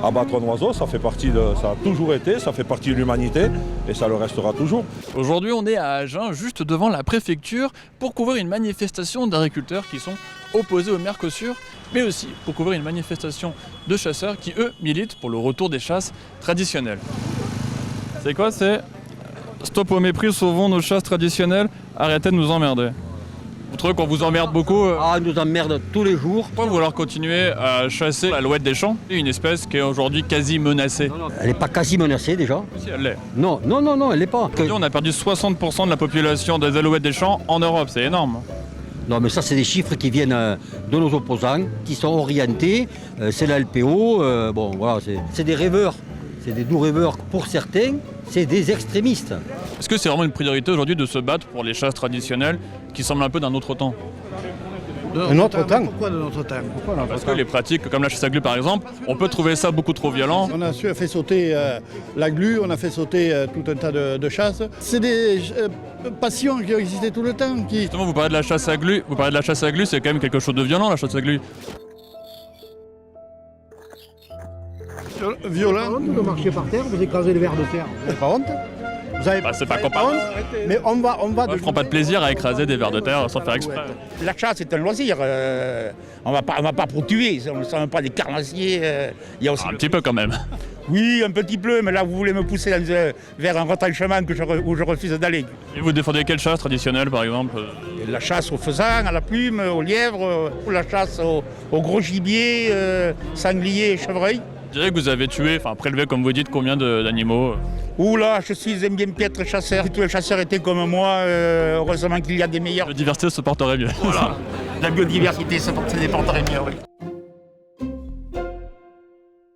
Abattre un oiseau, ça a toujours été, ça fait partie de l'humanité et ça le restera toujours. Aujourd'hui, on est à Agen, juste devant la préfecture, pour couvrir une manifestation d'agriculteurs qui sont opposés au Mercosur, mais aussi pour couvrir une manifestation de chasseurs qui, eux, militent pour le retour des chasses traditionnelles. C'est quoi? C'est stop au mépris, sauvons nos chasses traditionnelles, arrêtez de nous emmerder. Vous trouvez qu'on vous emmerde beaucoup? Ah, on nous emmerde tous les jours. Pourquoi vouloir continuer à chasser l'alouette des champs, une espèce qui est aujourd'hui quasi menacée? Elle n'est pas quasi menacée déjà. Si, elle l'est. Non, elle n'est pas. Aujourd'hui, on a perdu 60% de la population des alouettes des champs en Europe, c'est énorme. Non, mais ça, c'est des chiffres qui viennent de nos opposants, qui sont orientés. C'est la LPO. Bon, voilà, c'est des rêveurs. C'est des doux rêveurs pour certains. C'est des extrémistes. Est-ce que c'est vraiment une priorité aujourd'hui de se battre pour les chasses traditionnelles qui semblent un peu d'un autre temps? Un autre temps? Pourquoi de notre temps? Parce que les pratiques comme la chasse à glu par exemple, on peut trouver ça beaucoup trop violent. On a fait sauter la glu, on a fait sauter tout un tas de chasses. C'est des passions qui ont existé tout le temps. Justement, vous parlez de la chasse à glu, c'est quand même quelque chose de violent, la chasse à glu. Violent. Pas honte de marcher par terre, vous écrasez les vers de terre. Vous n'avez pas honte? C'est pas comparable. Mais on va. Moi, je prends pas de plaisir à écraser des vers de terre sans faire exprès. La chasse est un loisir. On va pas pour tuer. On ne sommes pas des carnassiers. Il y a aussi Un petit peu quand même. Oui, un petit peu, mais là vous voulez me pousser vers un retranchement où je refuse d'aller. Et vous défendez quelle chasse traditionnelle par exemple? La chasse au faisan, à la plume, au lièvre, la chasse au gros gibier, sanglier et chevreuil. Je dirais que vous avez tué, enfin prélevé comme vous dites, combien d'animaux? Oula, je suis un bien piètre chasseur. Si tous les chasseurs étaient comme moi, heureusement qu'il y a des meilleurs. La diversité se porterait mieux. Voilà, la biodiversité se porterait mieux, oui.